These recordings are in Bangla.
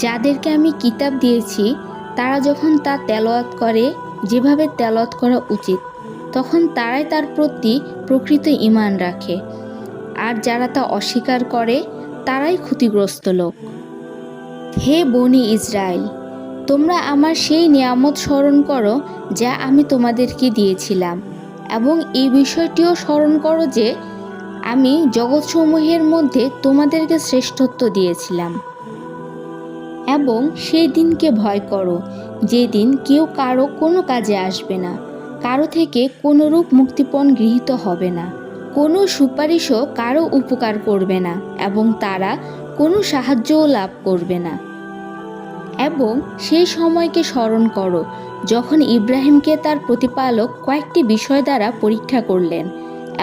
যাদেরকে আমি কিতাব দিয়েছি তারা যখন তা তেলাওয়াত করে যেভাবে তেলাওয়াত করা উচিত, তখন তারাই তার প্রতি প্রকৃত ঈমান রাখে, আর যারা তা অস্বীকার করে তারাই ক্ষতিগ্রস্ত লোক। হে বনি ইসরায়েল, তোমরা আমার সেই নিয়ামত স্মরণ করো যা আমি তোমাদেরকে দিয়েছিলাম, এবং এই বিষয়টিও স্মরণ করো যে আমি জগৎসমূহের মধ্যে তোমাদেরকে শ্রেষ্ঠত্ব দিয়েছিলাম। এবং সেই দিনকে ভয় করো যেদিন কেউ কারো কোনো কাজে আসবে না, কারো থেকে কোনোরূপ মুক্তিপণ গৃহীত হবে না, কোনো সুপারিশও কারো উপকার করবে না, এবং তারা কোনো সাহায্যও লাভ করবে না। এবং সেই সময়কে স্মরণ করো যখন ইব্রাহিমকে তার প্রতিপালক কয়েকটি বিষয় দ্বারা পরীক্ষা করলেন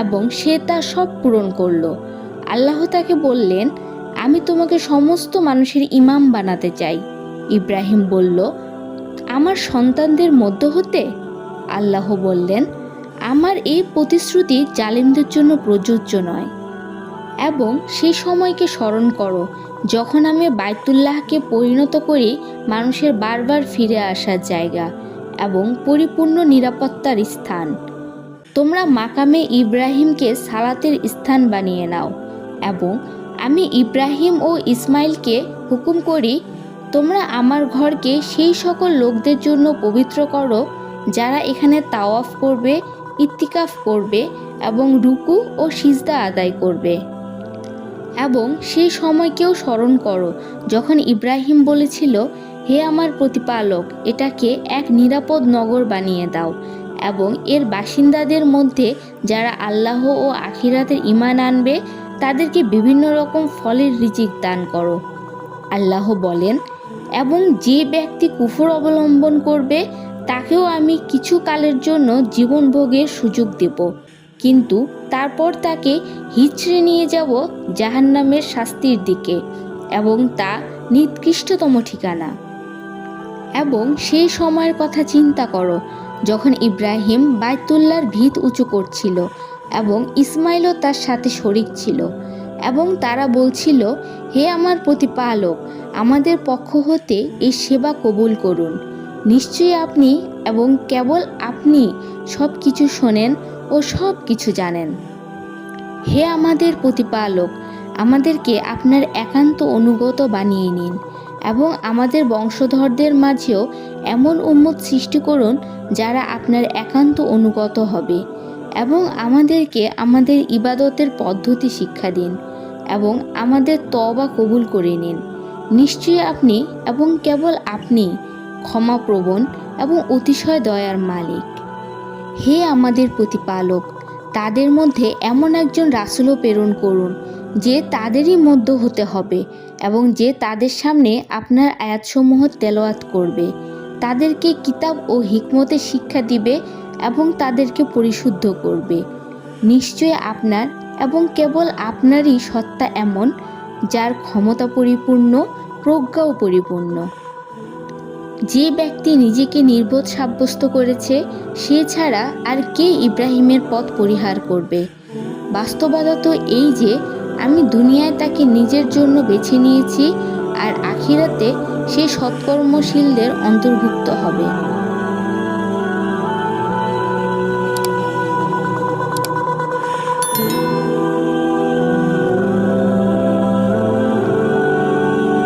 এবং সে তা সব পূরণ করল। আল্লাহ তাকে বললেন, আমি তোমাকে সমস্ত মানুষের ইমাম বানাতে চাই। ইব্রাহিম বলল, আমার সন্তানদের মধ্য হতে? আল্লাহ বললেন, আমার এই প্রতিশ্রুতি জালিমদের জন্য প্রযোজ্য নয়। এবং সেই সময়কে স্মরণ করো যখন আমি বাইতুল্লাহকে পরিণত করি মানুষের বারবার ফিরে আসার জায়গা এবং পরিপূর্ণ নিরাপত্তার স্থান। তোমরা মাকামে ইব্রাহিমকে সালাতের স্থান বানিয়ে নাও, এবং আমি ইব্রাহিম ও ইসমাইলকে হুকুম করি, তোমরা আমার ঘরকে সেই সকল লোকদের জন্য পবিত্র করো যারা এখানে তাওয়াফ করবে, ইত্তিকাফ করবে এবং রুকু ও সিজদা আদায় করবে। এবং সেই সময়কেও স্মরণ করো যখন ইব্রাহিম বলেছিল, হে আমার প্রতিপালক, এটাকে এক নিরাপদ নগর বানিয়ে দাও এবং এর বাসিন্দাদের মধ্যে যারা আল্লাহ ও আখিরাতের ঈমান আনবে তাদেরকে বিভিন্ন রকম ফলের রিজিক দান করো। আল্লাহ বলেন, এবং যে ব্যক্তি কুফর অবলম্বন করবে তাকেও আমি কিছু কালের জন্য জীবনভোগের সুযোগ দেব, কিন্তু তারপর তাকে হিচড়ে নিয়ে যাব জাহান্নামের শাস্তির দিকে, এবং তা নিকৃষ্টতম ঠিকানা। এবং সেই সময়ের কথা চিন্তা করো যখন ইব্রাহিম বাইতুল্লাহর ভিত উঁচু করছিল এবং ইসমাইলও তার সাথে শরিক ছিল, এবং তারা বলছিল, হে আমার প্রতিপালক, আমাদের পক্ষ হতে এই সেবা কবুল করুন। নিশ্চয়ই আপনি এবং কেবল আপনি সব কিছু শোনেন ও সব কিছু জানেন। হে আমাদের প্রতিপালক, আমাদেরকে আপনার একান্ত অনুগত বানিয়ে নিন এবং আমাদের বংশধরদের মাঝেও এমন উম্মত সৃষ্টি করুন যারা আপনার একান্ত অনুগত হবে, এবং আমাদেরকে আমাদের ইবাদতের পদ্ধতি শিক্ষা দিন এবং আমাদের তওবা কবুল করে নিন। নিশ্চয়ই আপনি এবং কেবল আপনি ক্ষমাপ্রবণ এবং অতিশয় দয়ার মালিক। হে আমাদের প্রতিপালক, তাদের মধ্যে এমন একজন রাসূলও প্রেরণ করুন যে তাদেরই মধ্য হতে হবে এবং যে তাদের সামনে আপনার আয়াতসমূহ তেলাওয়াত করবে, তাদেরকে কিতাব ও হিকমতের শিক্ষা দিবে এবং তাদেরকে পরিশুদ্ধ করবে। নিশ্চয় আপনার এবং কেবল আপনারই সত্তা এমন যার ক্ষমতা পরিপূর্ণ, প্রজ্ঞাও পরিপূর্ণ। যে ব্যক্তি নিজেকে নির্বোধ সাব্যস্ত করেছে সে ছাড়া আর কে ইব্রাহিমের পথ পরিহার করবে? বাস্তবতা তো এই যে আমি দুনিয়ায় তাকে নিজের জন্য বেছে নিয়েছি, আর আখিরাতে সে সৎকর্মশীলদের অন্তর্ভুক্ত হবে।